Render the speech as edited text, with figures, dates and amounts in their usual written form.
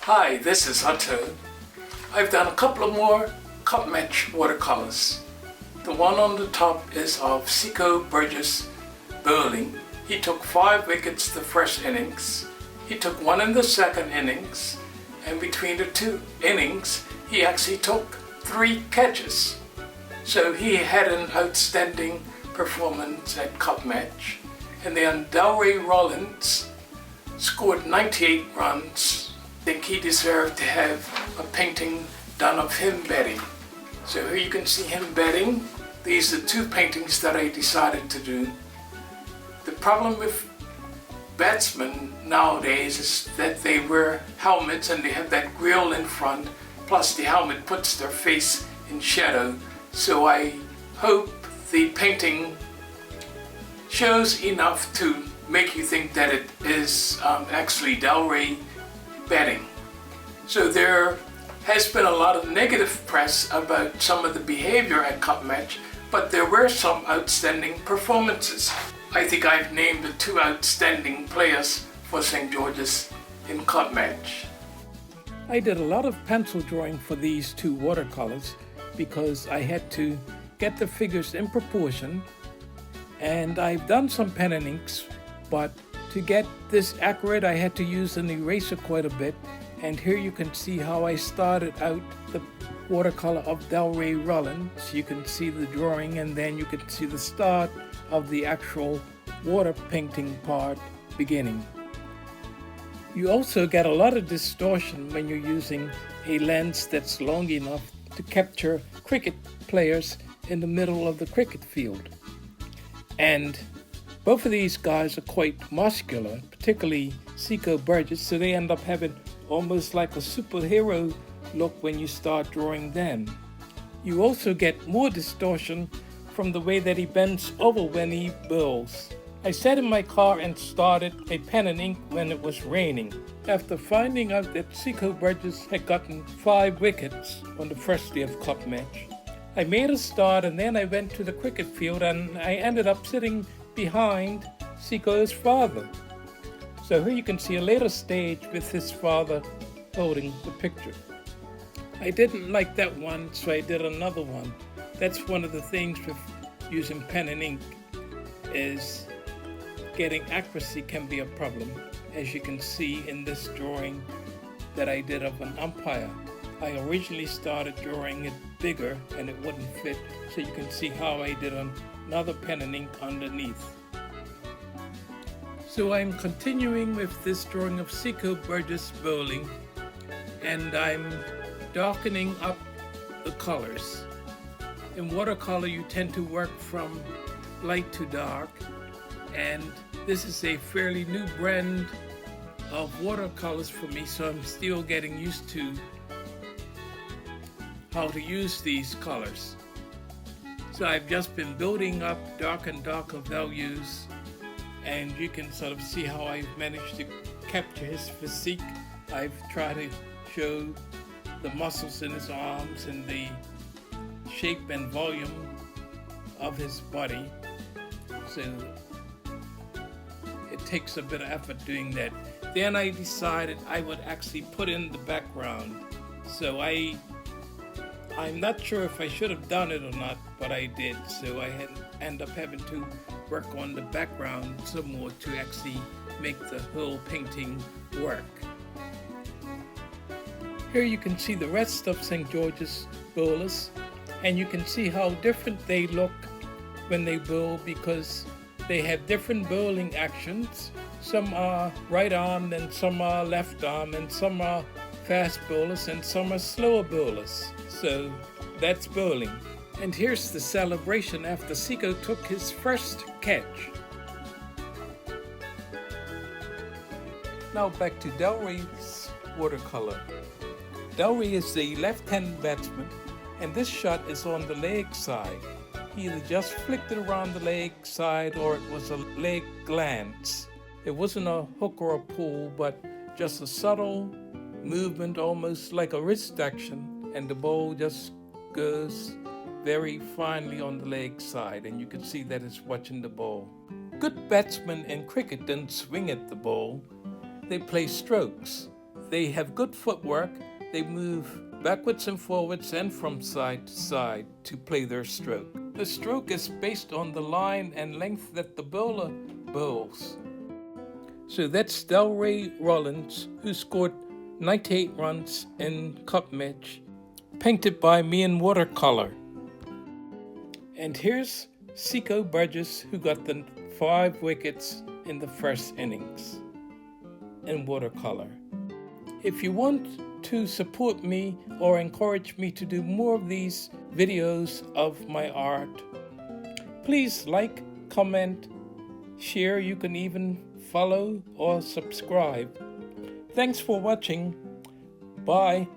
Hi, this is Otto. I've done a couple of more cup match watercolors. The one on the top is of Zeko Burgess Delray. He took 5 wickets the first innings. He took 1 in the second innings, and between the 2 innings he actually took 3 catches. So he had an outstanding performance at cup match. And then Delray Rawlins scored 98 runs. I think he deserved to have a painting done of him batting. So here you can see him batting. These are 2 paintings that I decided to do. The problem with batsmen nowadays is that they wear helmets and they have that grill in front, plus the helmet puts their face in shadow. So I hope the painting shows enough to make you think that it is actually Delray batting. So there has been a lot of negative press about some of the behavior at cup match, but there were some outstanding performances. I think I've named the 2 outstanding players for St. George's in cup match. I did a lot of pencil drawing for these 2 watercolors because I had to get the figures in proportion, and I've done some pen and inks, but to get this accurate I had to use an eraser quite a bit. And here you can see how I started out the watercolor of Delray Rawlins. You can see the drawing, and then you can see the start of the actual water painting part beginning. You also get a lot of distortion when you're using a lens that's long enough to capture cricket players in the middle of the cricket field. And both of these guys are quite muscular, particularly Zeko Burgess, so they end up having almost like a superhero look when you start drawing them. You also get more distortion from the way that he bends over when he bowls. I sat in my car and started a pen and ink when it was raining. After finding out that Zeko Burgess had gotten 5 wickets on the first day of cup match, I made a start, and then I went to the cricket field and I ended up sitting behind Zeko's father. So here you can see a later stage with his father holding the picture. I didn't like that one, so I did another one. That's one of the things with using pen and ink, is getting accuracy can be a problem. As you can see in this drawing that I did of an umpire, I originally started drawing it bigger and it wouldn't fit, so you can see how I did another pen and ink underneath. So I'm continuing with this drawing of Zeko Burgess bowling, and I'm darkening up the colors. In watercolor you tend to work from light to dark, and this is a fairly new brand of watercolors for me, so I'm still getting used to how to use these colors. So I've just been building up dark and darker values, and you can sort of see how I've managed to capture his physique. I've tried to show the muscles in his arms and the shape and volume of his body. So it takes a bit of effort doing that. Then I decided I would actually put in the background. So I'm not sure if I should have done it or not, but I did. So I end up having to work on the background some more to actually make the whole painting work. Here you can see the rest of St. George's bowlers, and you can see how different they look when they bowl because they have different bowling actions. Some are right arm, and some are left arm, and some are fast bowlers, and some are slower bowlers. So that's bowling. And here's the celebration after Zeko took his first catch. Now back to Delray's watercolor. Delray is the left-handed batsman, and this shot is on the leg side. He either just flicked it around the leg side or it was a leg glance. It wasn't a hook or a pull, but just a subtle movement, almost like a wrist action, and the ball just goes very finely on the leg side, and you can see that it's watching the ball. Good batsmen in cricket don't swing at the ball, they play strokes. They have good footwork. They move backwards and forwards and from side to side to play their stroke. The stroke is based on the line and length that the bowler bowls. So that's Delray Rawlins, who scored 98 runs in cup match, painted by me in watercolour. And here's Zeko Burgess, who got the 5 wickets in the first innings in watercolour. If you want to support me or encourage me to do more of these videos of my art, please like, comment, share. You can even follow or subscribe. Thanks for watching. Bye.